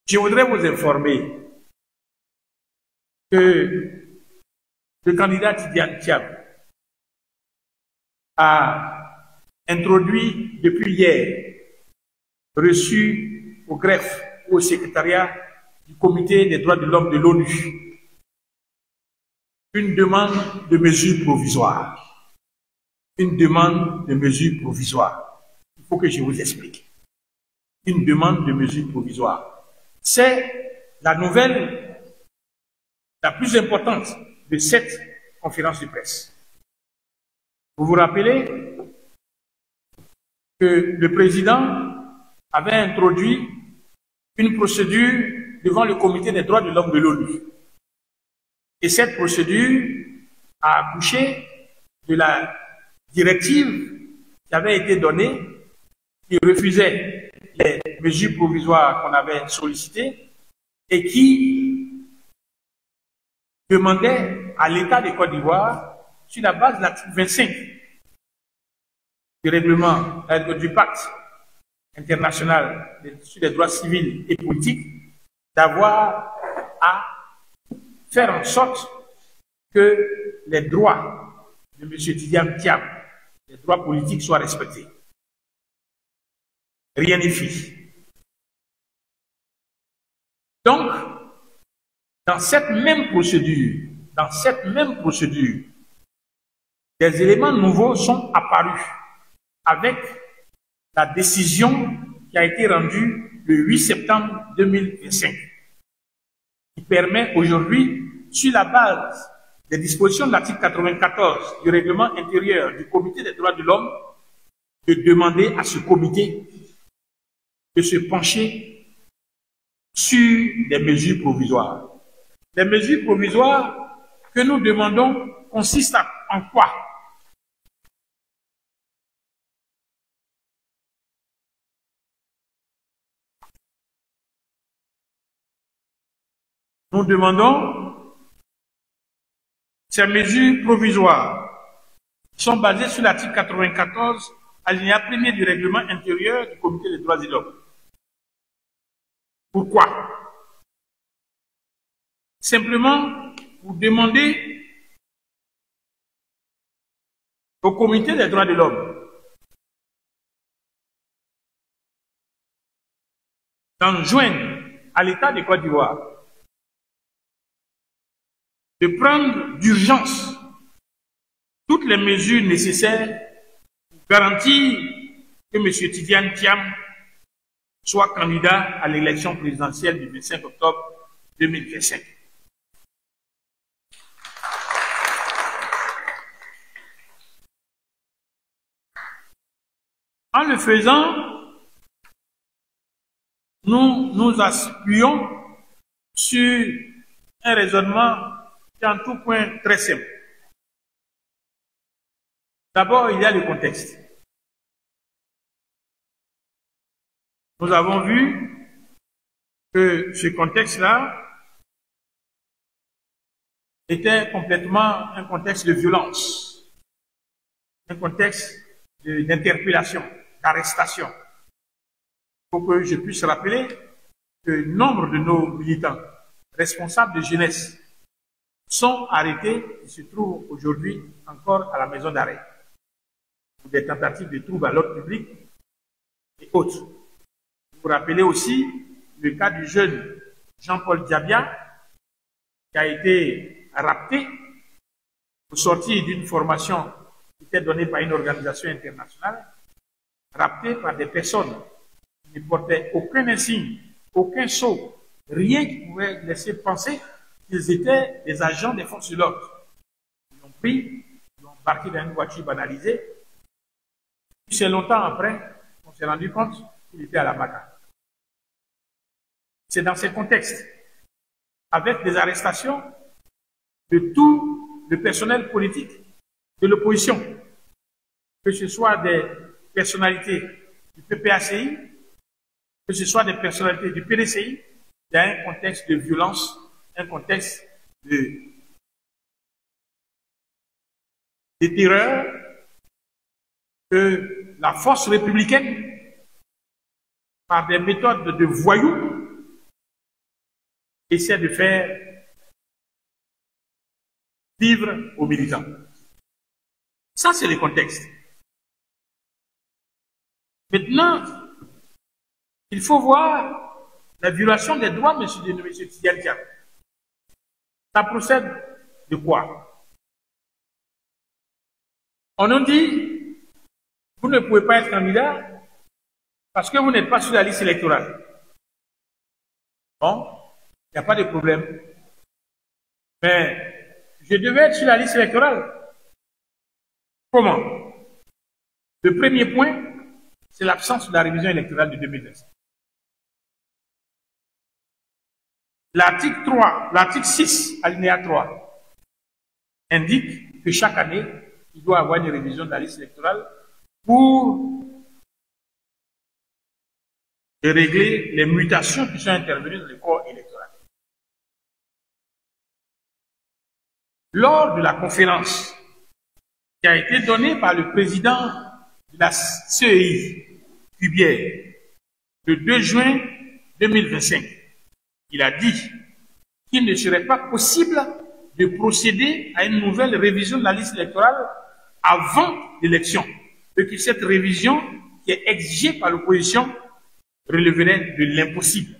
Je voudrais vous informer que le candidat Tidiane Thiam a introduit depuis hier, reçu au greffe ou au secrétariat du Comité des droits de l'homme de l'ONU, une demande de mesures provisoires. Une demande de mesures provisoires. Il faut que je vous explique. Une demande de mesures provisoires. C'est la nouvelle la plus importante de cette conférence de presse. Vous vous rappelez que le président avait introduit une procédure devant le Comité des droits de l'homme de l'ONU. Et cette procédure a accouché de la directive qui avait été donnée, qui refusait les mesures provisoires qu'on avait sollicitées et qui demandait à l'État de Côte d'Ivoire, sur la base de l'article 25 du règlement du pacte international sur les droits civils et politiques, d'avoir à faire en sorte que les droits de M. Tidiane Thiam, les droits politiques, soient respectés. Rien n'est fait. Donc, dans cette même procédure, des éléments nouveaux sont apparus avec la décision qui a été rendue le 8 septembre 2025, qui permet aujourd'hui, sur la base des dispositions de l'article 94 du règlement intérieur du Comité des droits de l'homme, de demander à ce comité de se pencher sur des mesures provisoires. Les mesures provisoires que nous demandons consistent en quoi? Nous demandons ces mesures provisoires sont basées sur l'article 94, alinéa 1er du règlement intérieur du Comité des droits de l'homme. Pourquoi? Simplement, vous demandez au Comité des droits de l'homme d'enjoindre à l'État de Côte d'Ivoire de prendre d'urgence toutes les mesures nécessaires pour garantir que M. Tidiane Thiam soit candidat à l'élection présidentielle du 25 octobre 2025. En le faisant, nous nous appuyons sur un raisonnement qui est en tout point très simple. D'abord, il y a le contexte. Nous avons vu que ce contexte-là était complètement un contexte de violence, un contexte d'interpellation, d'arrestation. Il faut que je puisse rappeler que nombre de nos militants responsables de jeunesse sont arrêtés et se trouvent aujourd'hui encore à la maison d'arrêt pour des tentatives de troubles à l'ordre public et autres. Vous rappelez aussi le cas du jeune Jean-Paul Diabia qui a été rapté au sortir d'une formation qui était donnée par une organisation internationale, rapté par des personnes qui ne portaient aucun insigne, aucun sceau, rien qui pouvait laisser penser qu'ils étaient des agents des forces de l'ordre. Ils l'ont pris, ils l'ont embarqué dans une voiture banalisée. Puis c'est longtemps après qu'on s'est rendu compte qu'il était à la bagarre. C'est dans ces contextes, avec des arrestations de tout le personnel politique de l'opposition, que ce soit des personnalités du PPACI, que ce soit des personnalités du PDCI, il y a un contexte de violence, un contexte de terreur que la force républicaine, par des méthodes de voyous, essaie de faire vivre aux militants. Ça, c'est le contexte. Maintenant, il faut voir la violation des droits de M. Tidiane Thiam. Ça procède de quoi? On nous dit, vous ne pouvez pas être candidat parce que vous n'êtes pas sur la liste électorale. Bon, il n'y a pas de problème. Mais je devais être sur la liste électorale. Comment? Le premier point, c'est l'absence de la révision électorale de 2025. L'article 3, l'article 6, alinéa 3, indique que chaque année, il doit y avoir une révision de la liste électorale pour régler les mutations qui sont intervenues dans le corps électoral. Lors de la conférence qui a été donnée par le président de la CEI, Cubière, le 2 juin 2025, il a dit qu'il ne serait pas possible de procéder à une nouvelle révision de la liste électorale avant l'élection, et que cette révision qui est exigée par l'opposition releverait de l'impossible.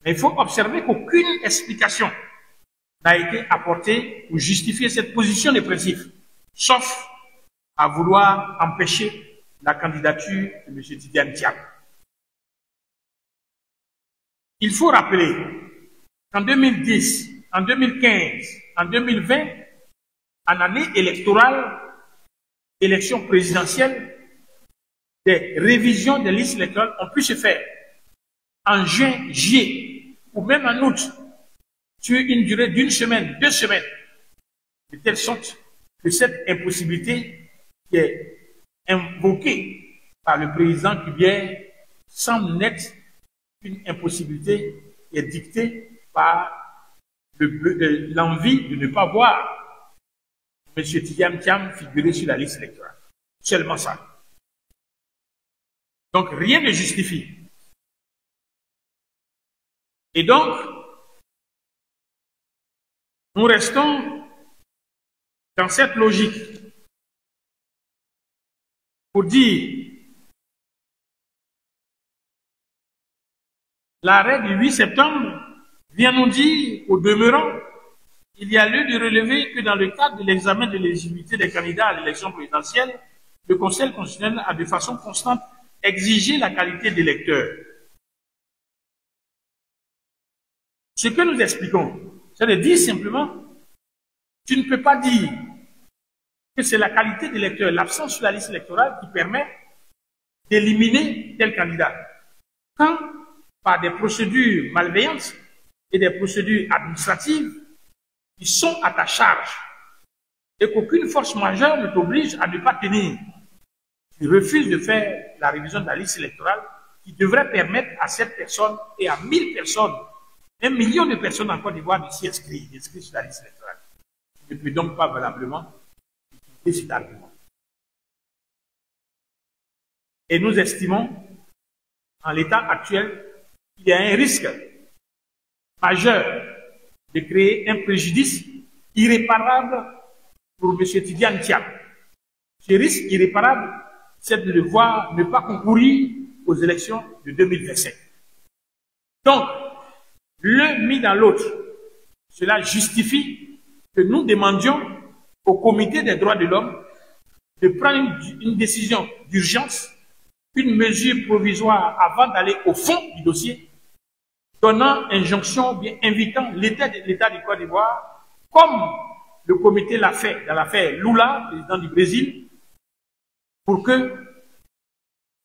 Mais il faut observer qu'aucune explication n'a été apportée pour justifier cette position de principe, sauf à vouloir empêcher la candidature de M. Tidiane Thiam. Il faut rappeler qu'en 2010, en 2015, en 2020, en année électorale, élection présidentielle, des révisions des listes électorales ont pu se faire en juin, juillet, ou même en août, sur une durée d'1 semaine, 2 semaines, de telle sorte que cette impossibilité qui est invoquée par le président Cubière semble n'être une impossibilité qui est dictée par l'envie de ne pas voir M. Tidiane Thiam figurer sur la liste électorale. Seulement ça. Donc rien ne justifie. Et donc, nous restons dans cette logique pour dire l'arrêt du 8 septembre vient nous dire, au demeurant, il y a lieu de relever que dans le cadre de l'examen de l'éligibilité des candidats à l'élection présidentielle, le Conseil constitutionnel a de façon constante exigé la qualité d'électeur. Ce que nous expliquons, c'est de dire simplement, tu ne peux pas dire que c'est la qualité d'électeur, l'absence sur la liste électorale qui permet d'éliminer tel candidat. Quand, par des procédures malveillantes et des procédures administratives qui sont à ta charge et qu'aucune force majeure ne t'oblige à ne pas tenir, tu refuses de faire la révision de la liste électorale qui devrait permettre à cette personne et à 1000 personnes, 1 million de personnes en Côte d'Ivoire de s'y inscrire, d'inscrire sur la liste électorale. Tu ne peux donc pas valablement utiliser cet argument. Et nous estimons, en l'état actuel, qu'il y a un risque majeur de créer un préjudice irréparable pour M. Tidiane Thiam. Ce risque irréparable, c'est de le voir ne pas concourir aux élections de 2025. Donc, l'un mis dans l'autre, cela justifie que nous demandions au Comité des droits de l'homme de prendre une décision d'urgence, une mesure provisoire avant d'aller au fond du dossier, donnant injonction, bien invitant l'État du Côte d'Ivoire, comme le comité l'a fait dans l'affaire Lula, président du Brésil, pour que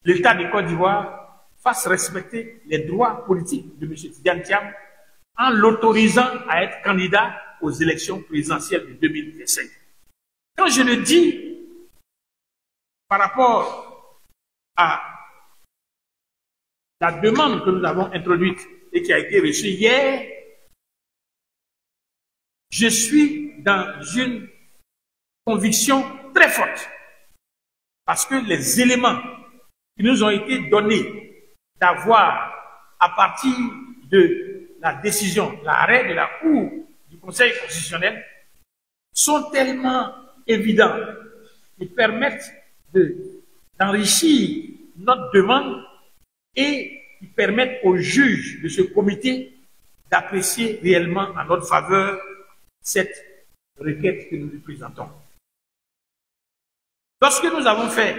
l'État du Côte d'Ivoire fasse respecter les droits politiques de M. Tidiane Thiam en l'autorisant à être candidat aux élections présidentielles de 2025. Quand je le dis par rapport à la demande que nous avons introduite et qui a été reçue hier, je suis dans une conviction très forte parce que les éléments qui nous ont été donnés d'avoir à partir de la décision, l'arrêt de la Cour du Conseil constitutionnel sont tellement évidents et permettent d'enrichir notre demande et qui permettent aux juges de ce comité d'apprécier réellement en notre faveur cette requête que nous lui présentons. Lorsque nous avons fait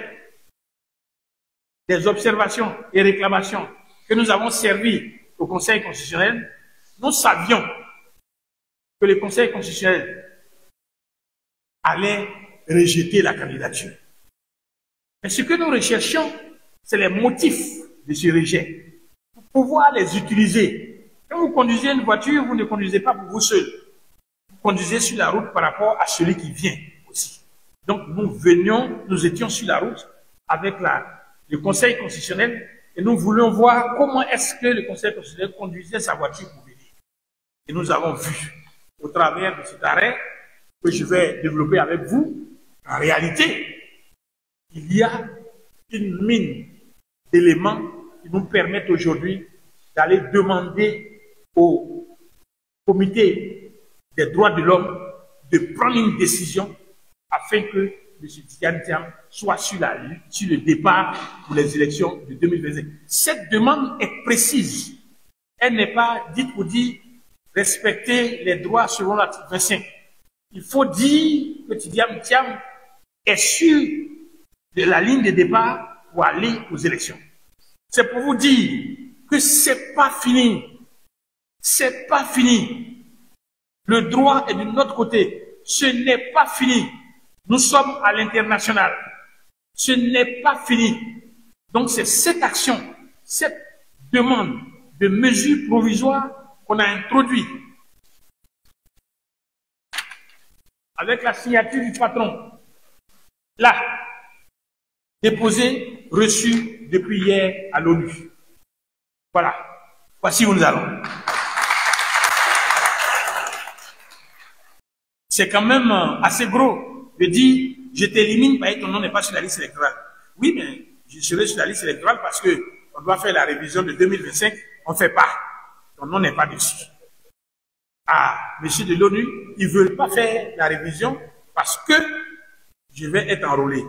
des observations et réclamations, que nous avons servi au Conseil constitutionnel, nous savions que le Conseil constitutionnel allait rejeter la candidature. Mais ce que nous recherchions, c'est les motifs de ce rejet, pour pouvoir les utiliser. Quand vous conduisez une voiture, vous ne conduisez pas pour vous seul. Vous conduisez sur la route par rapport à celui qui vient aussi. Donc nous étions sur la route avec le Conseil constitutionnel et nous voulions voir comment est-ce que le Conseil constitutionnel conduisait sa voiture pour venir. Et nous avons vu, au travers de cet arrêt, que je vais développer avec vous, en réalité, il y a une mine d'éléments qui nous permettent aujourd'hui d'aller demander au comité des droits de l'homme de prendre une décision afin que M. Tidiane Thiam soit sur le départ pour les élections de 2025. Cette demande est précise. Elle n'est pas dite pour dire respecter les droits selon l'article 25. Il faut dire que Tidiane Thiam est sur la ligne de départ pour aller aux élections. C'est pour vous dire que c'est pas fini. C'est pas fini. Le droit est de notre côté. Ce n'est pas fini. Nous sommes à l'international. Ce n'est pas fini. Donc c'est cette action, cette demande de mesures provisoires qu'on a introduite avec la signature du patron. Là, déposé, reçu depuis hier à l'ONU. Voilà. Voici où nous allons. C'est quand même assez gros de dire je t'élimine parce que ton nom n'est pas sur la liste électorale. Oui, mais je serai sur la liste électorale parce que on doit faire la révision de 2025. On ne fait pas. Ton nom n'est pas dessus. Ah, monsieur de l'ONU, ils ne veulent pas faire la révision parce que je vais être enrôlé.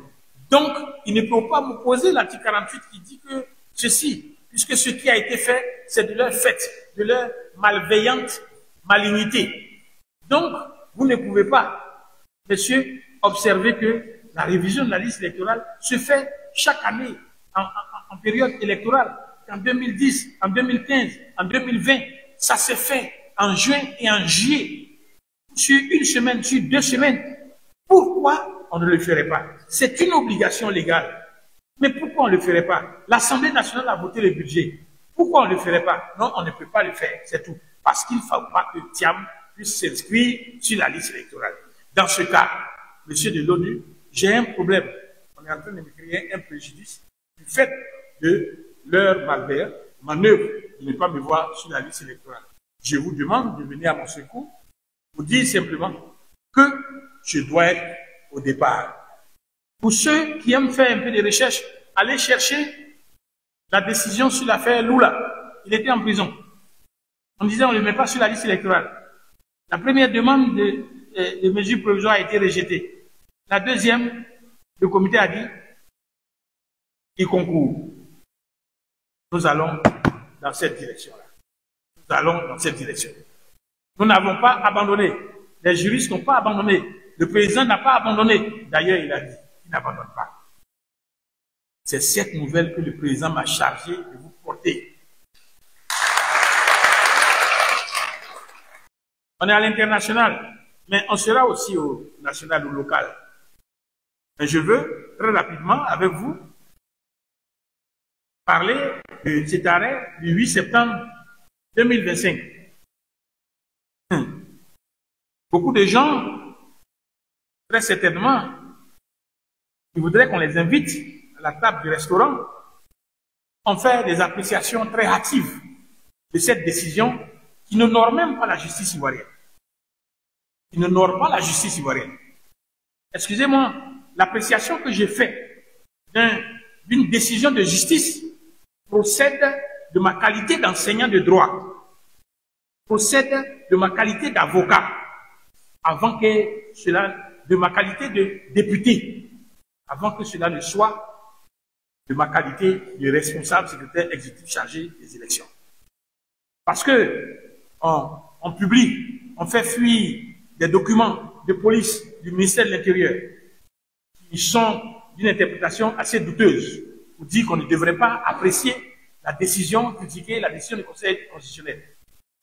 Donc, ils ne peuvent pas me poser l'article 48 qui dit que ceci, puisque ce qui a été fait, c'est de leur fait, de leur malveillante malignité. Donc, vous ne pouvez pas, monsieur, observer que la révision de la liste électorale se fait chaque année en période électorale. En 2010, en 2015, en 2020, ça s'est fait en juin et en juillet, sur une semaine, sur 2 semaines. Pourquoi on ne le ferait pas? C'est une obligation légale. Mais pourquoi on ne le ferait pas? L'Assemblée nationale a voté le budget. Pourquoi on ne le ferait pas? Non, on ne peut pas le faire, c'est tout. Parce qu'il ne faut pas que Thiam puisse s'inscrire sur la liste électorale. Dans ce cas, monsieur de l'ONU, j'ai un problème. On est en train de me créer un préjudice du fait de leur manœuvre de ne pas me voir sur la liste électorale. Je vous demande de venir à mon secours pour dire simplement que je dois être au départ. Pour ceux qui aiment faire un peu de recherche, allez chercher la décision sur l'affaire Lula. Il était en prison. On disait on ne le met pas sur la liste électorale. La première demande de mesures provisoires a été rejetée. La deuxième, le comité a dit il concourt. Nous allons dans cette direction-là. Nous allons dans cette direction. Nous n'avons pas abandonné. Les juristes n'ont pas abandonné. Le président n'a pas abandonné. D'ailleurs, il a dit qu'il n'abandonne pas. C'est cette nouvelle que le président m'a chargé de vous porter. On est à l'international, mais on sera aussi au national ou local. Mais je veux, très rapidement, avec vous, parler de cet arrêt du 8 septembre 2025. Beaucoup de gens, très certainement, qui voudraient qu'on les invite à la table du restaurant, ont fait des appréciations très hâtives de cette décision qui n'honore même pas la justice ivoirienne. Qui n'honore pas la justice ivoirienne. Excusez-moi, l'appréciation que j'ai faite d'une décision de justice procède de ma qualité d'enseignant de droit. procède de ma qualité d'avocat, avant que cela, de ma qualité de député, avant que cela ne soit de ma qualité de responsable secrétaire exécutif chargé des élections. Parce que on publie, on fait fuir des documents de police du ministère de l'Intérieur qui sont d'une interprétation assez douteuse pour dire qu'on ne devrait pas apprécier la décision, critiquer la décision du Conseil constitutionnel.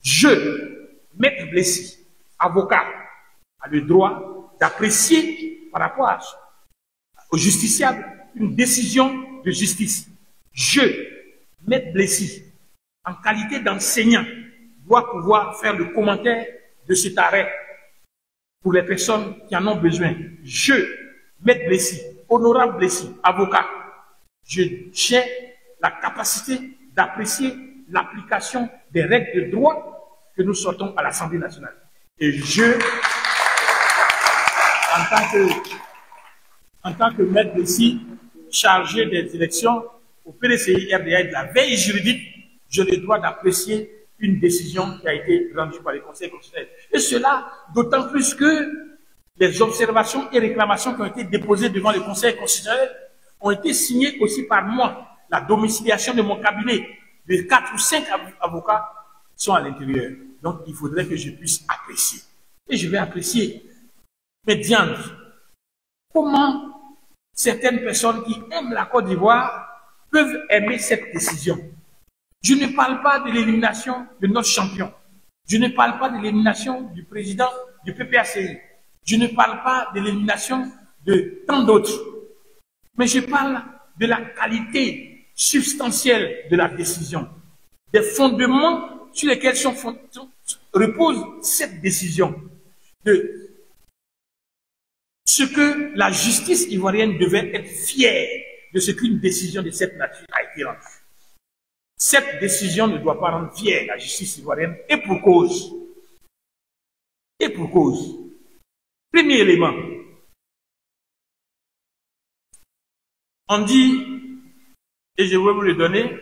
Je, Maître Blessy, avocat, a le droit d'apprécier par rapport au justiciable une décision de justice. Je, Maître Blessy, en qualité d'enseignant, dois pouvoir faire le commentaire de cet arrêt pour les personnes qui en ont besoin. Je, Maître Blessy, honorable Blessy, avocat, j'ai la capacité d'apprécier l'application des règles de droit que nous sortons à l'Assemblée nationale. Et je, en tant que Maître Blessy, chargé des élections au PDCI RDA et de la veille juridique, je le droit d'apprécier une décision qui a été rendue par le Conseil constitutionnel. Et cela d'autant plus que les observations et réclamations qui ont été déposées devant le Conseil constitutionnel ont été signées aussi par moi. La domiciliation de mon cabinet de 4 ou 5 avocats sont à l'intérieur. Donc, il faudrait que je puisse apprécier. Et je vais apprécier. Mais diantre, comment certaines personnes qui aiment la Côte d'Ivoire peuvent aimer cette décision? Je ne parle pas de l'élimination de notre champion. Je ne parle pas de l'élimination du président du PPACI. Je ne parle pas de l'élimination de tant d'autres. Mais je parle de la qualité substantielle de la décision, des fondements sur lesquels repose cette décision, de ce que la justice ivoirienne devait être fière de ce qu'une décision de cette nature a été rendue. Cette décision ne doit pas rendre fière la justice ivoirienne, et pour cause. Et pour cause. Premier élément. On dit, et je vais vous le donner,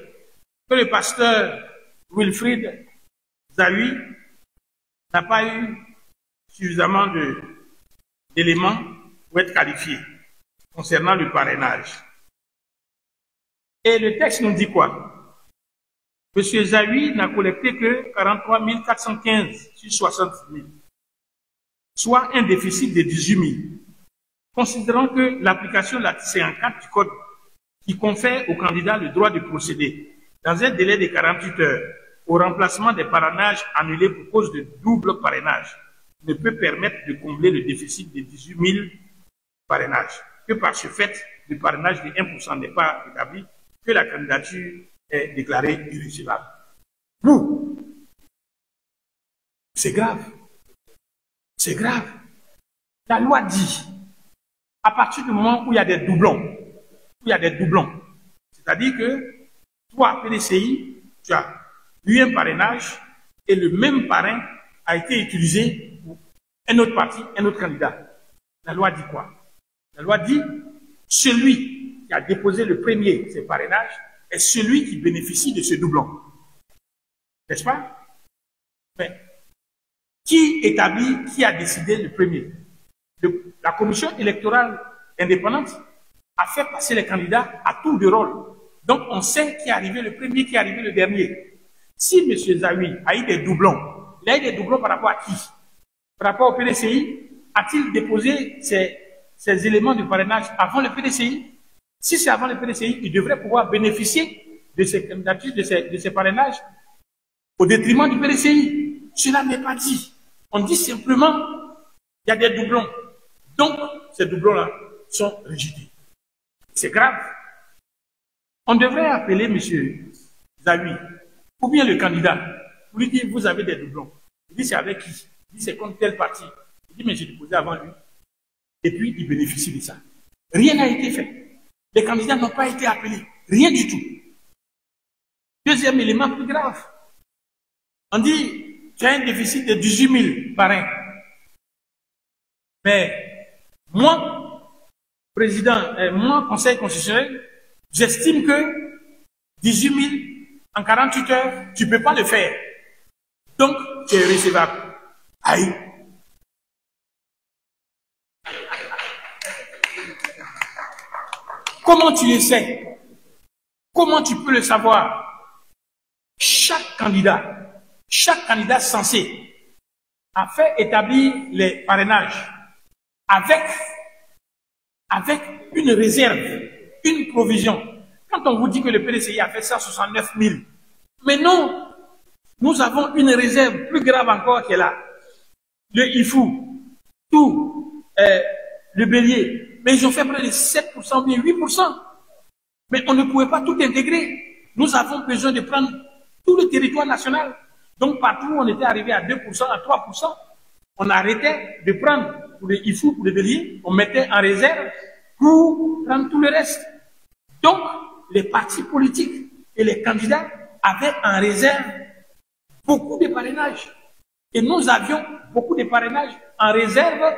que le pasteur Wilfried Zahui n'a pas eu suffisamment d'éléments pour être qualifié concernant le parrainage. Et le texte nous dit quoi? M. Zahui n'a collecté que 43 415 sur 60 000, soit un déficit de 18 000. Considérant que l'application de l'article 54 du Code qui confère au candidat le droit de procéder dans un délai de 48 heures au remplacement des parrainages annulés pour cause de double parrainage ne peut permettre de combler le déficit de 18 000 parrainages, que par ce fait, le parrainage de 1% n'est pas établi, que la candidature est déclarée irrecevable. Nous, c'est grave. C'est grave. La loi dit, à partir du moment où il y a des doublons, c'est-à-dire que toi, PDCI, tu as eu un parrainage et le même parrain a été utilisé pour un autre parti, un autre candidat. La loi dit quoi? La loi dit, celui qui a déposé le premier, ses parrainages, est celui qui bénéficie de ce doublon. N'est-ce pas? Mais qui établit, qui a décidé le premier? La commission électorale indépendante a fait passer les candidats à tour de rôle. Donc, on sait qui est arrivé le premier, qui est arrivé le dernier. Si M. Zahui a eu des doublons, il a eu des doublons par rapport à qui? Par rapport au PDCI, a-t-il déposé ces éléments de parrainage avant le PDCI? Si c'est avant le PDCI, il devrait pouvoir bénéficier de ces candidatures, de ces parrainages, au détriment du PDCI. Cela n'est pas dit. On dit simplement qu'il y a des doublons. Donc, ces doublons-là sont rejetés. C'est grave. On devrait appeler M. Zahui, ou bien le candidat, pour lui dire, vous avez des doublons. Il dit, c'est avec qui? Il dit, c'est contre tel parti. Il dit, mais j'ai déposé avant lui. Et puis, il bénéficie de ça. Rien n'a été fait. Les candidats n'ont pas été appelés. Rien du tout. Deuxième élément plus grave. On dit, tu as un déficit de 18 000 parrains. Mais moi, moi, Conseil constitutionnel, j'estime que 18 000 en 48 heures, tu ne peux pas le faire. Donc, tu es recevable. Aïe. Comment tu le sais? Comment tu peux le savoir? Chaque candidat censé a fait établir les parrainages avec une réserve, une provision. Quand on vous dit que le PDCI a fait 169 000, mais non, nous avons une réserve plus grave encore qui est là. Le IFU, tout, le bélier, mais ils ont fait près de 7%, bien 8%. Mais on ne pouvait pas tout intégrer. Nous avons besoin de prendre tout le territoire national. Donc partout où on était arrivé à 2%, à 3%, on arrêtait de prendre pour les IFU, pour les béliers, on mettait en réserve pour prendre tout le reste. Donc, les partis politiques et les candidats avaient en réserve beaucoup de parrainages. Et nous avions beaucoup de parrainages en réserve,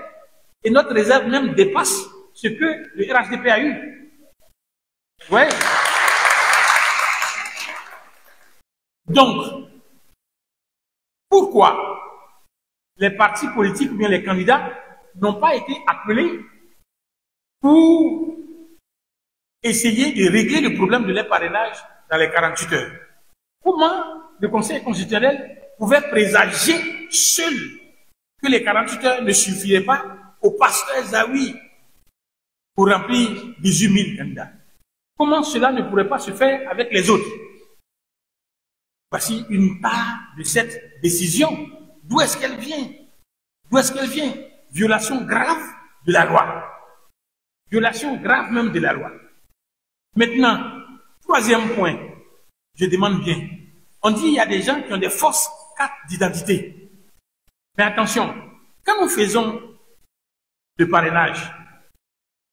et notre réserve même dépasse ce que le RHDP a eu. Ouais. Donc, pourquoi les partis politiques ou bien les candidats n'ont pas été appelés pour essayer de régler le problème de leur parrainage dans les 48 heures? Comment le Conseil constitutionnel pouvait présager seul que les 48 heures ne suffiraient pas au pasteur Zawi pour remplir 18 000 candidats? Comment cela ne pourrait pas se faire avec les autres? Voici une part de cette décision. D'où est-ce qu'elle vient? D'où est-ce qu'elle vient? Violation grave de la loi. Violation grave même de la loi. Maintenant, troisième point, je demande bien. On dit qu'il y a des gens qui ont des fausses cartes d'identité. Mais attention, quand nous faisons le parrainage,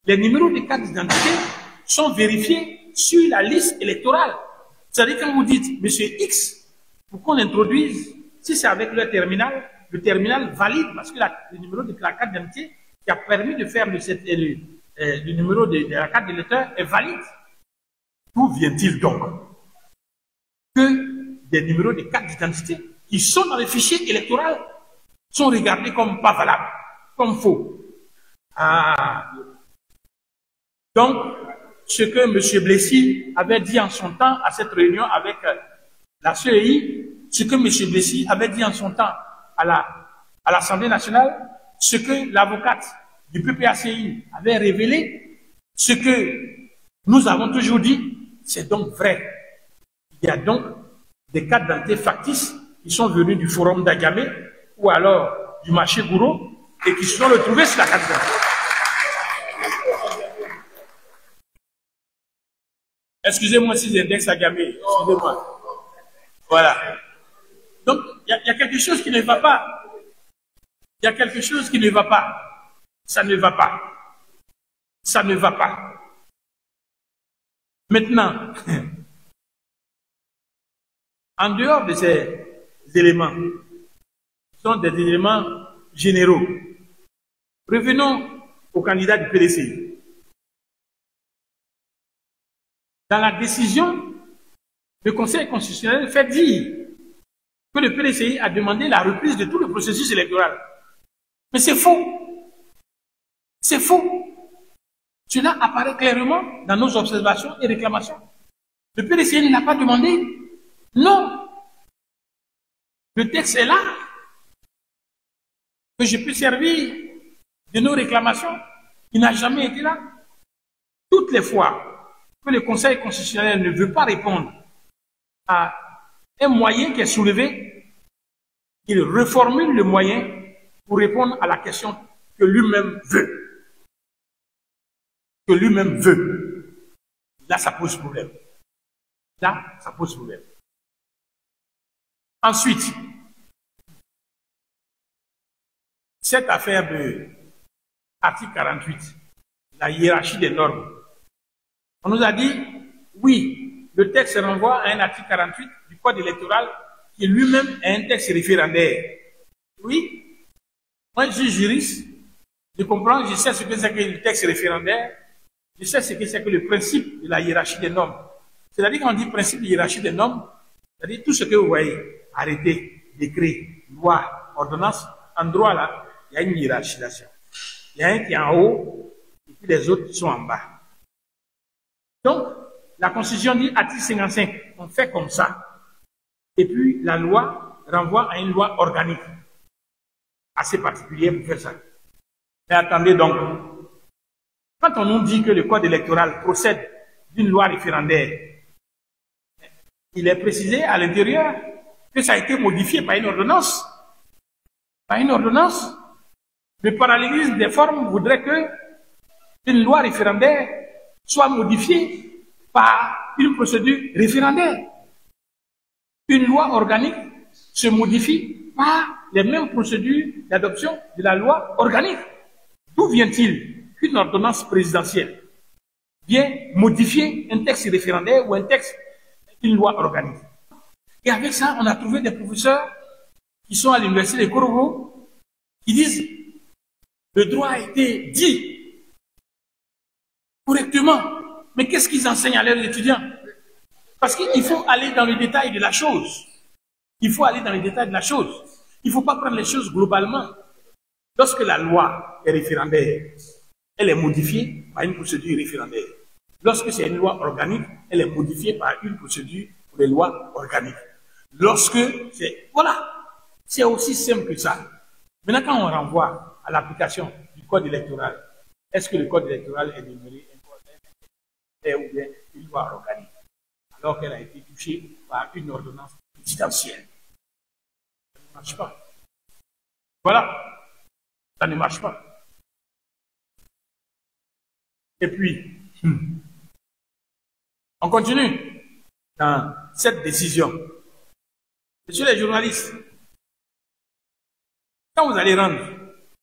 les numéros de carte d'identité sont vérifiés sur la liste électorale. C'est-à-dire quand vous dites Monsieur X, pour qu'on introduise, si c'est avec le terminal valide, parce que le numéro de la carte d'identité qui a permis de faire le numéro de la carte d'électeur est valide. D'où vient-il donc que des numéros de carte d'identité qui sont dans le fichier électoral sont regardés comme pas valables, comme faux? Donc, ce que M. Blessy avait dit en son temps à cette réunion avec la CEI, ce que M. Blessy avait dit en son temps à l'Assemblée nationale, ce que l'avocate du PPACI avait révélé, ce que nous avons toujours dit, c'est donc vrai. Il y a donc des cartes d'identité factices qui sont venus du forum d'Agamé ou alors du marché Gouraud et qui se sont retrouvés sur la carte d'identité. Excusez-moi si j'indexe Agamé, excusez-moi. Voilà. Donc, il y a quelque chose qui ne va pas. Il y a quelque chose qui ne va pas. Ça ne va pas. Ça ne va pas. Maintenant, en dehors de ces éléments, ce sont des éléments généraux. Revenons au candidat du PDCI. Dans la décision, le Conseil constitutionnel fait dire que le PDCI a demandé la reprise de tout le processus électoral. Mais c'est faux. C'est faux. Cela apparaît clairement dans nos observations et réclamations. Le PDCI ne l'a pas demandé. Non. Le texte est là. Que je peux servir de nos réclamations. Il n'a jamais été là. Toutes les fois que le Conseil constitutionnel ne veut pas répondre à un moyen qui est soulevé, il reformule le moyen pour répondre à la question que lui-même veut. Que lui-même veut. Là, ça pose problème. Là, ça pose problème. Ensuite, cette affaire de article 48, la hiérarchie des normes, on nous a dit, oui, le texte renvoie à un article 48 du Code électoral qui lui-même est un texte référendaire. Oui, moi je suis juriste, je comprends, je sais ce que c'est que le texte référendaire, je sais ce que c'est que le principe de la hiérarchie des normes. C'est-à-dire quand on dit principe de hiérarchie des normes, c'est-à-dire tout ce que vous voyez, arrêté, décret, loi, ordonnance, en droit là, il y a une hiérarchisation. Il y a un qui est en haut et puis les autres qui sont en bas. Donc, la Constitution dit, article 55, on fait comme ça. Et puis, la loi renvoie à une loi organique, assez particulière pour faire ça. Mais attendez donc, quand on nous dit que le code électoral procède d'une loi référendaire, il est précisé à l'intérieur que ça a été modifié par une ordonnance. Par une ordonnance. Le parallélisme des formes voudrait que une loi référendaire soit modifiée par une procédure référendaire. Une loi organique se modifie par les mêmes procédures d'adoption de la loi organique. D'où vient-il qu'une ordonnance présidentielle vient modifier un texte référendaire ou un texte, une loi organique? Et avec ça, on a trouvé des professeurs qui sont à l'université de Korogo qui disent le droit a été dit correctement. Mais qu'est-ce qu'ils enseignent à leurs étudiants? Parce qu'il faut aller dans le détail de la chose. Il faut aller dans le détail de la chose. Il ne faut pas prendre les choses globalement. Lorsque la loi est référendaire, elle est modifiée par une procédure référendaire. Lorsque c'est une loi organique, elle est modifiée par une procédure pour les lois organiques. Lorsque c'est... Voilà. C'est aussi simple que ça. Maintenant, quand on renvoie à l'application du code électoral, est-ce que le code électoral est demeuré un code ou bien une loi organique, alors qu'elle a été touchée par une ordonnance présidentielle? Ça ne marche pas. Voilà. Ça ne marche pas. Et puis, on continue dans cette décision. Messieurs les journalistes, quand vous allez rendre,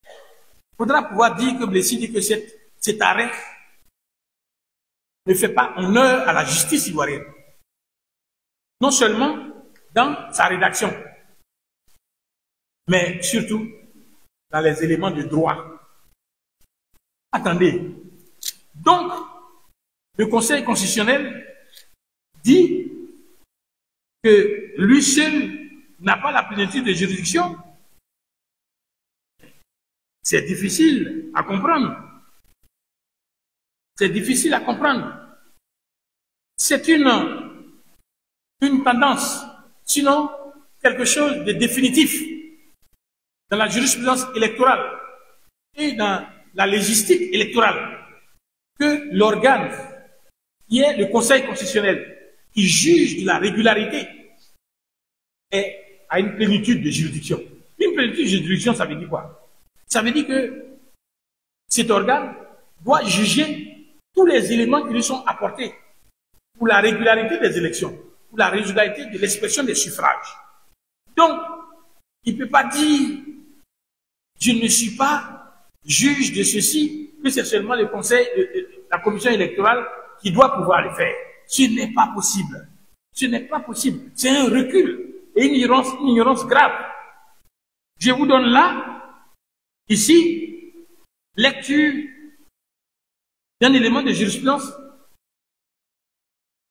il faudra pouvoir dire que Blessy dit que cet arrêt ne fait pas honneur à la justice ivoirienne. Non seulement dans sa rédaction, mais surtout dans les éléments de droit. Attendez. Donc, le Conseil constitutionnel dit que lui seul n'a pas la plénitude de juridiction. C'est difficile à comprendre. C'est difficile à comprendre. C'est une tendance, sinon quelque chose de définitif dans la jurisprudence électorale et dans la légistique électorale, que l'organe qui est le Conseil constitutionnel, qui juge de la régularité, a une plénitude de juridiction. Une plénitude de juridiction, ça veut dire quoi? Ça veut dire que cet organe doit juger tous les éléments qui lui sont apportés pour la régularité des élections, pour la régularité de l'expression des suffrages. Donc, il ne peut pas dire « je ne suis pas juge de ceci », que c'est seulement le conseil, la commission électorale qui doit pouvoir le faire. Ce n'est pas possible. Ce n'est pas possible. C'est un recul et une ignorance grave. Je vous donne là, ici, lecture d'un élément de jurisprudence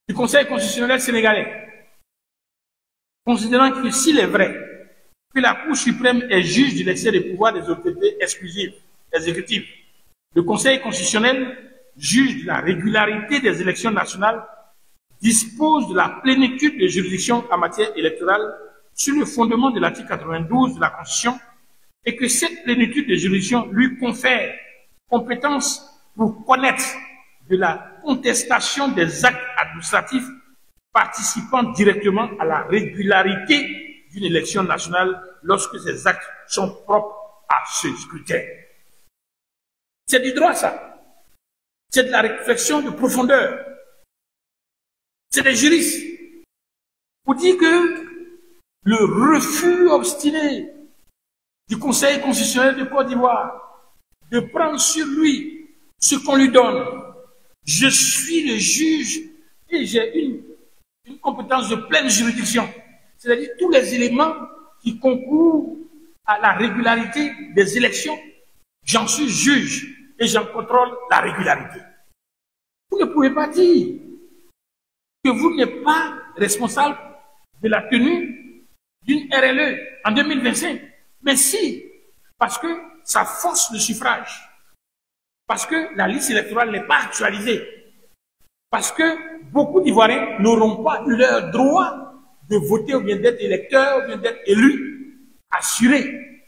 du Conseil constitutionnel sénégalais, considérant que s'il est vrai que la Cour suprême est juge de l'excès des pouvoirs des autorités exclusives exécutives, le Conseil constitutionnel, juge de la régularité des élections nationales, dispose de la plénitude de juridiction en matière électorale sur le fondement de l'article 92 de la Constitution, et que cette plénitude de juridiction lui confère compétence pour connaître de la contestation des actes administratifs participant directement à la régularité d'une élection nationale lorsque ces actes sont propres à ce scrutin. C'est du droit, ça. C'est de la réflexion de profondeur. C'est des juristes. Pour dire que le refus obstiné du Conseil constitutionnel de Côte d'Ivoire de prendre sur lui ce qu'on lui donne. Je suis le juge et j'ai une compétence de pleine juridiction. C'est-à-dire tous les éléments qui concourent à la régularité des élections. J'en suis juge et j'en contrôle la régularité. Vous ne pouvez pas dire que vous n'êtes pas responsable de la tenue d'une RLE en 2025. Mais si, parce que ça force le suffrage, parce que la liste électorale n'est pas actualisée, parce que beaucoup d'Ivoiriens n'auront pas eu leur droit de voter ou bien d'être électeurs ou bien d'être élus assuré.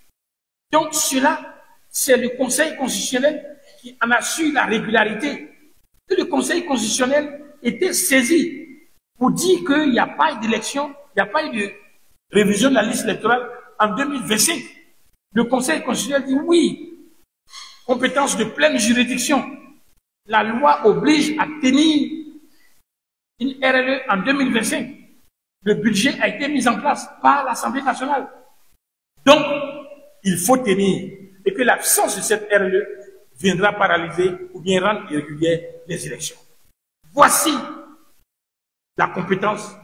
Donc cela, c'est le Conseil constitutionnel qui en assure la régularité. Et le Conseil constitutionnel était saisi pour dire qu'il n'y a pas eu d'élection, il n'y a pas eu de révision de la liste électorale en 2025. Le Conseil constitutionnel dit oui, compétence de pleine juridiction. La loi oblige à tenir une RLE en 2025. Le budget a été mis en place par l'Assemblée nationale. Donc, il faut tenir. Et que l'absence de cette RLE viendra paralyser ou bien rendre irrégulières les élections. Voici la compétence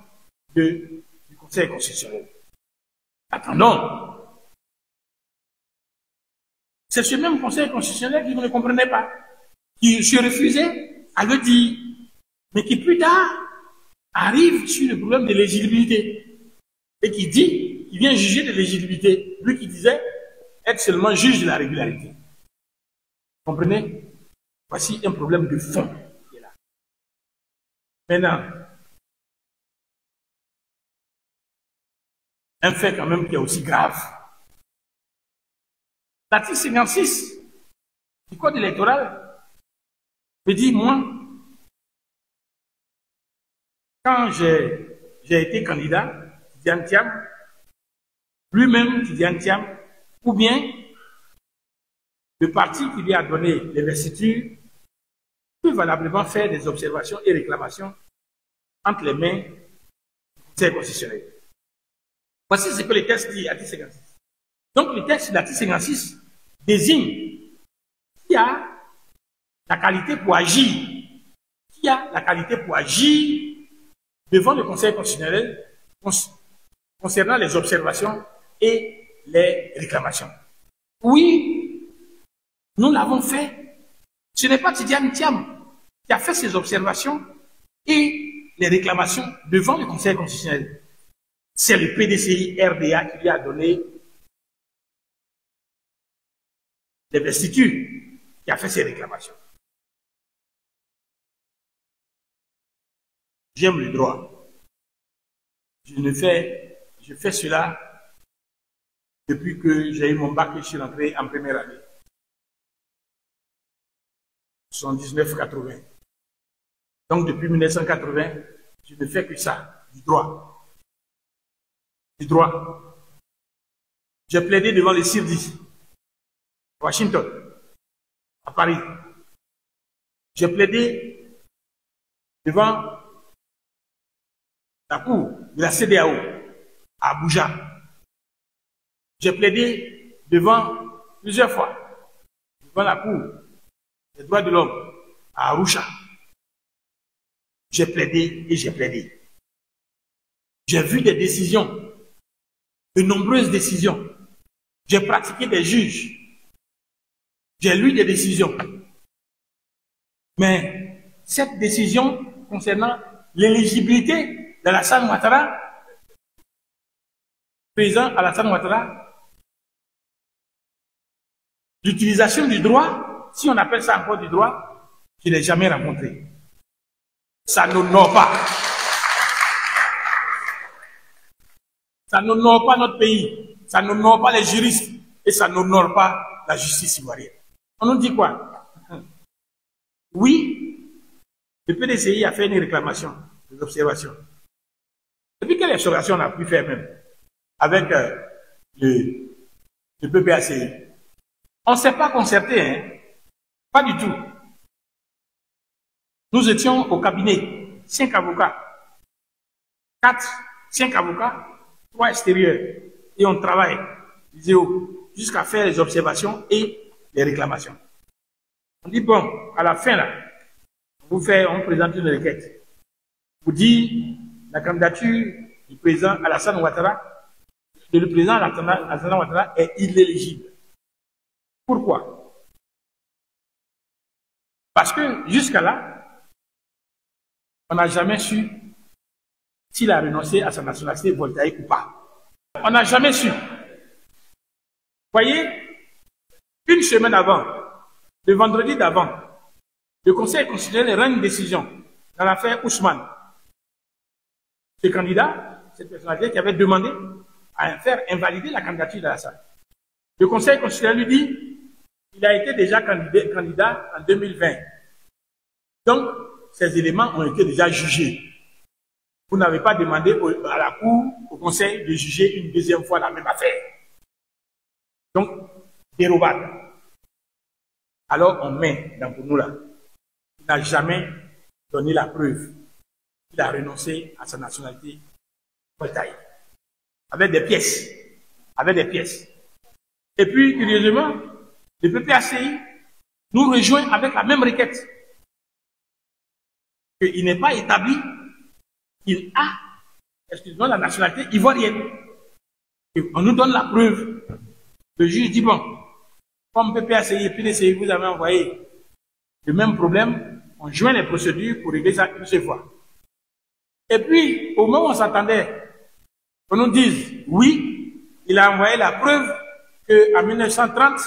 du Conseil constitutionnel. Attendons. C'est ce même Conseil constitutionnel qui ne comprenait pas, qui se refusait à le dire, mais qui plus tard arrive sur le problème de l'éligibilité et qui dit, qui vient juger de l'éligibilité, lui qui disait être seulement juge de la régularité. Vous comprenez? Voici un problème de fond qui est là. Maintenant, un fait quand même qui est aussi grave. L'article 56 du Code électoral me dit, moi, quand j'ai été candidat, Tidiane Thiam, lui-même Tidiane Thiam, ou bien le parti qui lui a donné l'investiture peut valablement faire des observations et réclamations entre les mains du Conseil constitutionnel. Voici ce que le texte dit, article 56. Donc le texte de l'article 56 désigne qui a la qualité pour agir, qui a la qualité pour agir devant le Conseil constitutionnel concernant les observations et les réclamations. Oui, nous l'avons fait. Ce n'est pas Tidiane Thiam qui a fait ces observations et les réclamations devant le Conseil constitutionnel. C'est le PDCI RDA qui lui a donné l'investiture, qui a fait ces réclamations. J'aime le droit. Je fais cela depuis que j'ai eu mon bac et je suis rentré en première année. 79-80. Donc depuis 1980, je ne fais que ça, du droit. Du droit. J'ai plaidé devant les CIRDI, à Washington, à Paris. J'ai plaidé devant la cour de la CEDEAO, à Abuja. J'ai plaidé devant, plusieurs fois, devant la cour des droits de l'homme, à Arusha. J'ai plaidé et j'ai plaidé. J'ai vu des décisions, de nombreuses décisions. J'ai pratiqué des juges. J'ai lu des décisions. Mais cette décision concernant l'éligibilité d'Alassane Ouattara, président Alassane Ouattara, l'utilisation du droit, si on appelle ça encore du droit, je ne l'ai jamais rencontré. Ça n'honore pas. Ça n'honore pas notre pays. Ça n'honore pas les juristes. Et ça n'honore pas la justice ivoirienne. On nous dit quoi? Oui, le PDCI a fait une réclamation, des observations. Et puis quelle observation on a pu faire même avec le PPACI? On ne s'est pas concerté, hein? Pas du tout. Nous étions au cabinet, 5 avocats, 5 avocats, 3 extérieurs, et on travaille, jusqu'à faire les observations et les réclamations. On dit, bon, à la fin, là, on présente une requête pour dire la candidature du président Alassane Ouattara, le président Alassane Ouattara est inéligible. Pourquoi? Parce que jusqu'à là, on n'a jamais su s'il a renoncé à sa nationalité voltaïque ou pas. On n'a jamais su. Vous voyez, une semaine avant, le vendredi d'avant, le Conseil constitutionnel rend une décision dans l'affaire Ousmane. Ce candidat, cette personnalité qui avait demandé à faire invalider la candidature d'Alassane. Le Conseil constitutionnel lui dit qu'il a été déjà candidat en 2020. Donc, ces éléments ont été déjà jugés. Vous n'avez pas demandé à la Cour, au Conseil, de juger une deuxième fois la même affaire. Donc, dérobade. Alors, on met dans Pounoula. Il n'a jamais donné la preuve qu'il a renoncé à sa nationalité voltaïque. Avec des pièces. Avec des pièces. Et puis, curieusement, le PPACI nous rejoint avec la même requête. Qu'il n'est pas établi qu'il a, excusez-moi, la nationalité ivoirienne. Et on nous donne la preuve. Le juge dit, bon, comme PPACI et PDCI, vous avez envoyé le même problème, on joint les procédures pour régler ça une seule fois. Et puis, au moment où on s'attendait, on nous dise, oui, il a envoyé la preuve qu'en 1930,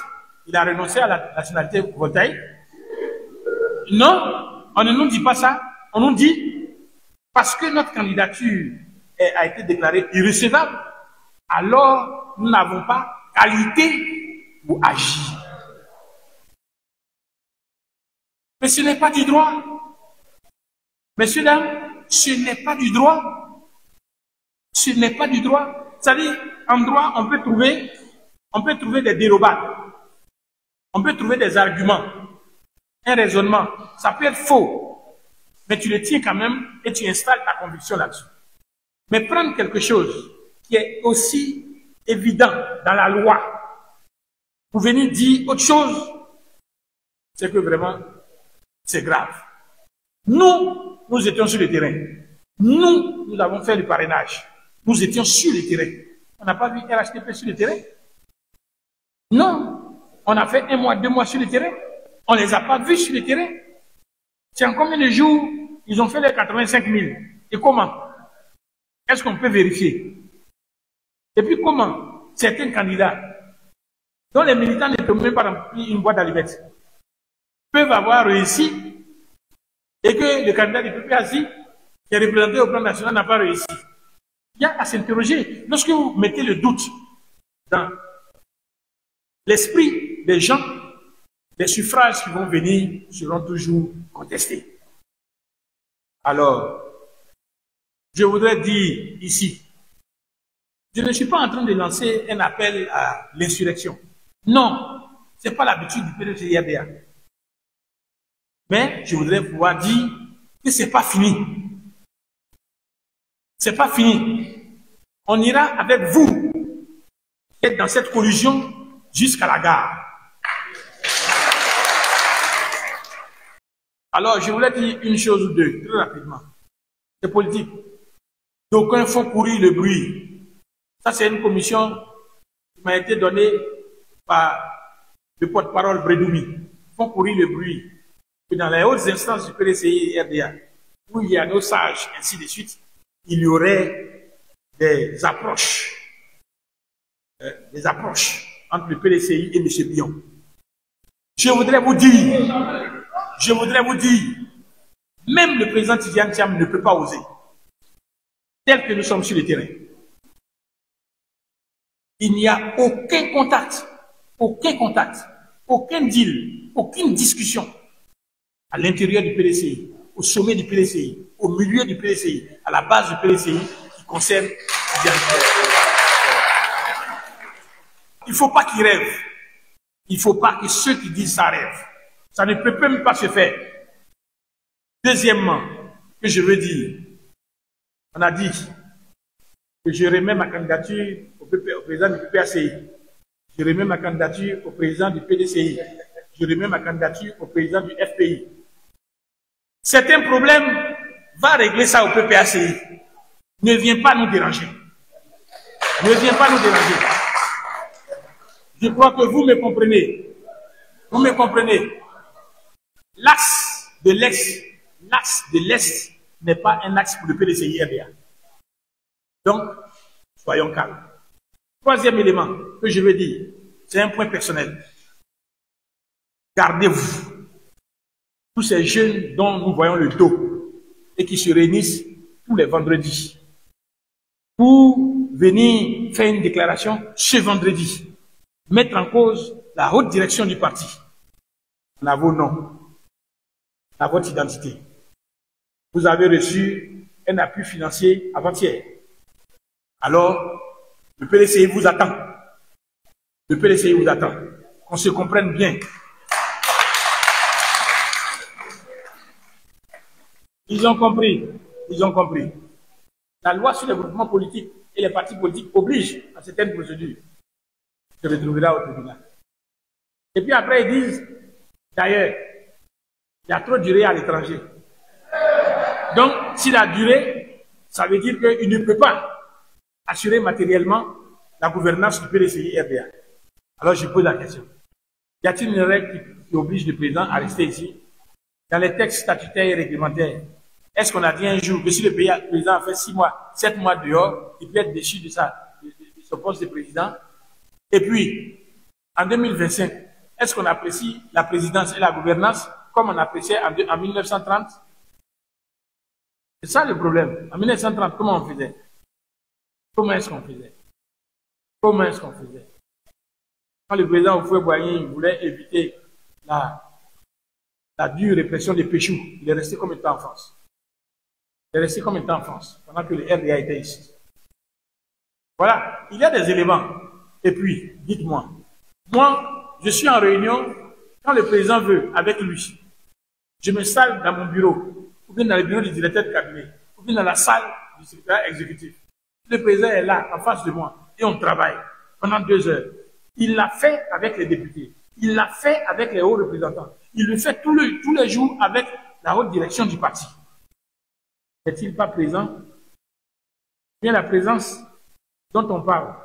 il a renoncé à la nationalité voltaïque. Non, on ne nous dit pas ça. On nous dit, parce que notre candidature a été déclarée irrecevable, alors nous n'avons pas qualité pour agir. Mais ce n'est pas du droit. Messieurs, dames, ce n'est pas du droit. Ce n'est pas du droit. C'est-à-dire, en droit, on peut trouver des dérobades. On peut trouver des arguments, un raisonnement. Ça peut être faux. Mais tu le tiens quand même et tu installes ta conviction là-dessus. Mais prendre quelque chose qui est aussi évident dans la loi pour venir dire autre chose, c'est que vraiment, c'est grave. Nous étions sur le terrain. Nous avons fait le parrainage. Nous étions sur le terrain. On n'a pas vu RHTP sur le terrain? Non. On a fait 1 mois, 2 mois sur le terrain. On ne les a pas vus sur le terrain. C'est en combien de jours ils ont fait les 85 000? Et comment? Est-ce qu'on peut vérifier? Et puis comment certains candidats, dont les militants ne peuvent même pas remplir une boîte d'allumettes, peuvent avoir réussi et que le candidat du PPACI, qui est représenté au plan national, n'a pas réussi? Il y a à s'interroger. Lorsque vous mettez le doute dans l'esprit des gens, les suffrages qui vont venir seront toujours contestés. Alors, je voudrais dire ici, je ne suis pas en train de lancer un appel à l'insurrection. Non, ce n'est pas l'habitude du PDCI-RDA. Mais je voudrais pouvoir dire que ce n'est pas fini. Ce n'est pas fini. On ira avec vous être dans cette collusion jusqu'à la gare. Alors, je voulais dire une chose ou deux, très rapidement. C'est politique. D'aucuns font courir le bruit. Ça, c'est une commission qui m'a été donnée par le porte-parole Bredoumi. Ils font courir le bruit. Que dans les hautes instances du PDCI et RDA, où il y a nos sages, ainsi de suite, il y aurait des approches entre le PDCI et M. Bion. Je voudrais vous dire, même le président Tidiane Thiam ne peut pas oser, tel que nous sommes sur le terrain. Il n'y a aucun contact, aucun deal, aucune discussion à l'intérieur du PDCI, au sommet du PDCI, au milieu du PDCI, à la base du PDCI qui concerne Tidiane Thiam. Il ne faut pas qu'ils rêvent. Il ne faut pas que ceux qui disent ça rêvent. Ça ne peut même pas se faire. Deuxièmement, que je veux dire, on a dit que je remets ma candidature au président du PPACI, je remets ma candidature au président du PDCI, je remets ma candidature au président du FPI. Certains problèmes, va régler ça au PPACI. Ne viens pas nous déranger. Ne viens pas nous déranger. Je crois que vous me comprenez. Vous me comprenez. L'axe de l'Est n'est pas un axe pour le PDCI-RDA. Donc, soyons calmes. Troisième élément que je veux dire, c'est un point personnel. Gardez-vous. Tous ces jeunes dont nous voyons le dos et qui se réunissent tous les vendredis pour venir faire une déclaration ce vendredi, mettre en cause la haute direction du parti. On a vos noms, on a votre identité. Vous avez reçu un appui financier avant-hier. Alors, le PDCI vous attend. Le PDCI vous attend. Qu'on se comprenne bien. Ils ont compris. Ils ont compris. La loi sur les groupements politiques et les partis politiques oblige à certaines procédures. Se retrouvera au tribunal. Et puis après, ils disent, d'ailleurs, il y a trop duré à l'étranger. Donc, s'il a duré, ça veut dire qu'il ne peut pas assurer matériellement la gouvernance du PDCI RDA. Alors, je pose la question. Y a-t-il une règle qui oblige le président à rester ici? Dans les textes statutaires et réglementaires, est-ce qu'on a dit un jour que si le président a fait 6 mois, 7 mois dehors, il peut être déchu de son poste de président? Et puis, en 2025, est-ce qu'on apprécie la présidence et la gouvernance comme on appréciait en 1930? C'est ça le problème. En 1930, comment on faisait? Comment est-ce qu'on faisait? Comment est-ce qu'on faisait? Quand le président Houphouët-Boigny voulait éviter la dure répression des Péchous, il est resté combien de temps en France? Il est resté combien de temps en France pendant que le RDA était ici? Voilà, il y a des éléments. Et puis, dites-moi, moi, je suis en réunion, quand le président veut, avec lui, je me salle dans mon bureau, ou bien dans le bureau du directeur de cabinet, ou bien dans la salle du secrétaire exécutif. Le président est là, en face de moi, et on travaille pendant 2 heures. Il l'a fait avec les députés, il l'a fait avec les hauts représentants, il le fait tous les jours avec la haute direction du parti. N'est-il pas présent? Bien la présence dont on parle,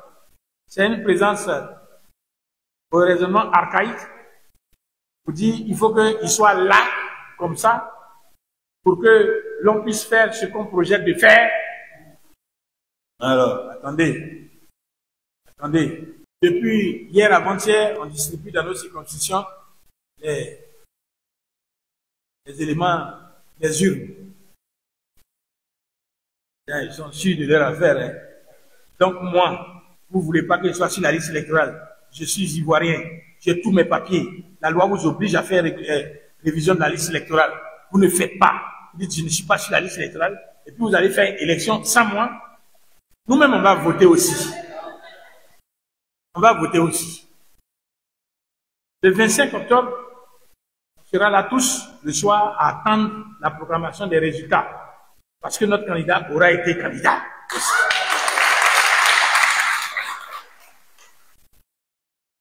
c'est une présence au raisonnement archaïque. Vous dites il faut qu'il soit là, comme ça, pour que l'on puisse faire ce qu'on projette de faire. Alors, attendez. Depuis hier avant-hier, on distribue dans nos circonscriptions les éléments, les urnes. Ils sont sûrs de leur affaire. Hein. Donc moi, vous ne voulez pas que je sois sur la liste électorale. Je suis ivoirien, j'ai tous mes papiers. La loi vous oblige à faire révision de la liste électorale. Vous ne faites pas. Vous dites, je ne suis pas sur la liste électorale. Et puis vous allez faire élection sans moi. Nous-mêmes, on va voter aussi. On va voter aussi. Le 25 octobre, on sera là tous le soir à attendre la proclamation des résultats. Parce que notre candidat aura été candidat.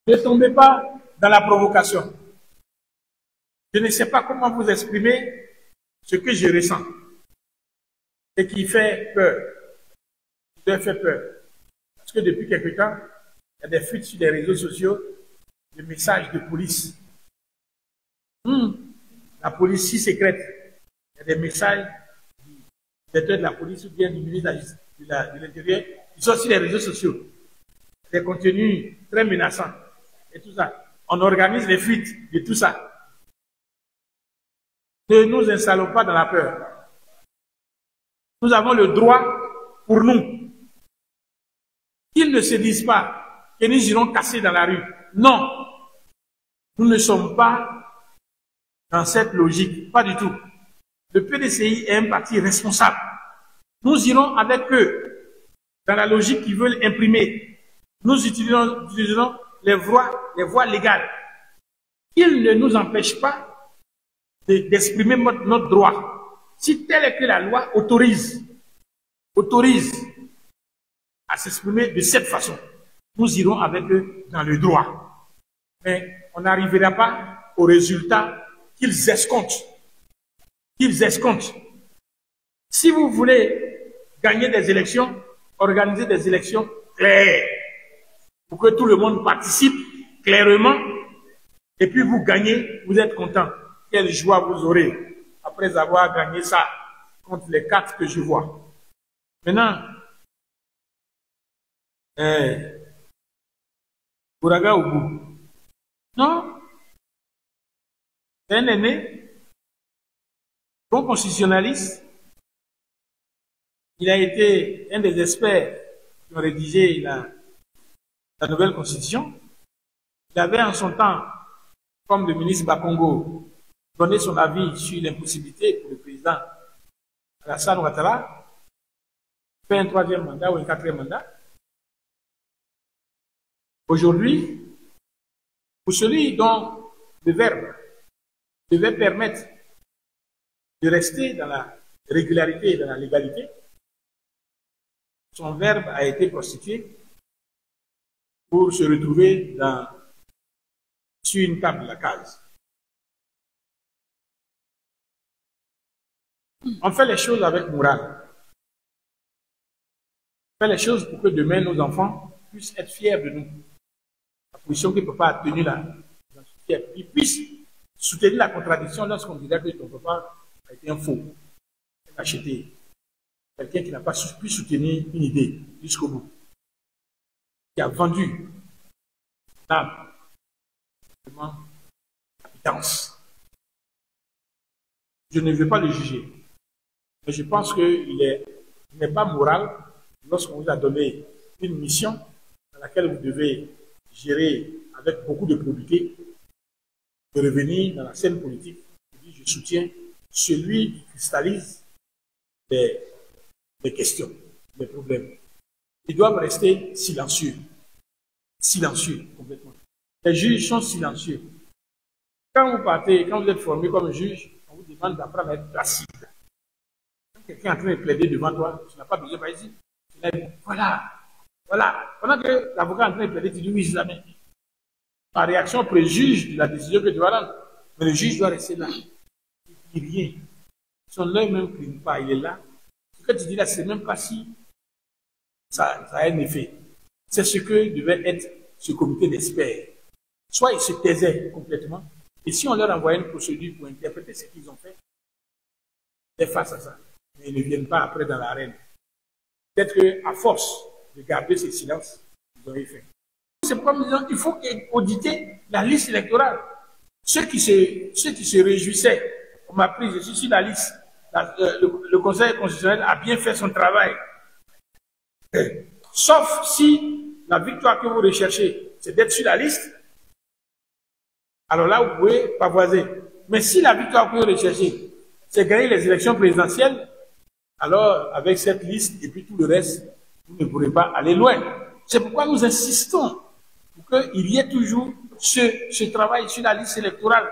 Ne tombez pas dans la provocation. Je ne sais pas comment vous exprimer ce que je ressens et qui fait peur. Qui me fait peur. Parce que depuis quelque temps, il y a des fuites sur les réseaux sociaux de messages de police. La police si secrète. Il y a des messages du directeur de la police ou bien du ministre de l'Intérieur qui sont sur les réseaux sociaux. Des contenus très menaçants. Et tout ça. On organise les fuites de tout ça. Ne nous installons pas dans la peur. Nous avons le droit pour nous. Qu'ils ne se disent pas que nous irons casser dans la rue. Non. Nous ne sommes pas dans cette logique. Pas du tout. Le PDCI est un parti responsable. Nous irons avec eux dans la logique qu'ils veulent imprimer. Nous utilisons les voies légales. Ils ne nous empêchent pas d'exprimer notre droit. Si telle est que la loi autorise à s'exprimer de cette façon, nous irons avec eux dans le droit. Mais on n'arrivera pas au résultat qu'ils escomptent. Si vous voulez gagner des élections, organisez des élections claires pour que tout le monde participe clairement et puis vous gagnez, vous êtes content. Quelle joie vous aurez après avoir gagné ça contre les 4 que je vois. Maintenant, Ouraga au bout. Non. C'est un aîné, bon constitutionnaliste. Il a été un des experts qui ont rédigé la nouvelle constitution. Il avait en son temps, comme le ministre Bakongo, donné son avis sur l'impossibilité pour le président Alassane Ouattara de faire un troisième mandat ou un quatrième mandat. Aujourd'hui, pour celui dont le verbe devait permettre de rester dans la régularité et dans la légalité, son verbe a été prostitué pour se retrouver sur une table de la case. On fait les choses avec morale. On fait les choses pour que demain nos enfants puissent être fiers de nous. La position que papa a tenue là, ils puissent soutenir la contradiction lorsqu'on dirait que ton papa a été un faux, acheté. Quelqu'un qui n'a pas pu soutenir une idée jusqu'au bout, qui a vendu l'âme, la pitance. Je ne veux pas le juger, mais je pense qu'il n'est pas moral lorsqu'on vous a donné une mission dans laquelle vous devez gérer avec beaucoup de probité, de revenir dans la scène politique et dire je soutiens celui qui cristallise les questions, les problèmes. Ils doivent rester silencieux. Silencieux, complètement. Les juges sont silencieux. Quand vous partez, quand vous êtes formé comme juge, on vous demande d'apprendre à être placide. Quand quelqu'un est en train de plaider devant toi, tu n'as pas besoin de dire, voilà, voilà. Pendant que l'avocat est en train de plaider, tu dis oui, je l'amène. Par réaction, préjuge de la décision que tu vas rendre. Mais le juge doit rester là. Il ne dit rien. Son œil même ne cligne pas, il est là. Ce que tu dis là, c'est même pas si ça a un effet. C'est ce que devait être ce comité d'experts. Soit ils se taisaient complètement, et si on leur envoyait une procédure pour interpréter ce qu'ils ont fait, ils étaient face à ça. Mais ils ne viennent pas après dans l'arène. Peut-être qu'à force de garder ce silence, ils ont eu fait. C'est pourquoi nous disons qu'il faut auditer la liste électorale. Ceux qui se réjouissaient, on m'a pris, je suis sur la liste. Le Conseil constitutionnel a bien fait son travail. Sauf si la victoire que vous recherchez, c'est d'être sur la liste, alors là, vous pouvez pavoiser. Mais si la victoire que vous recherchez, c'est gagner les élections présidentielles, alors avec cette liste et puis tout le reste, vous ne pourrez pas aller loin. C'est pourquoi nous insistons pour qu'il y ait toujours ce travail sur la liste électorale.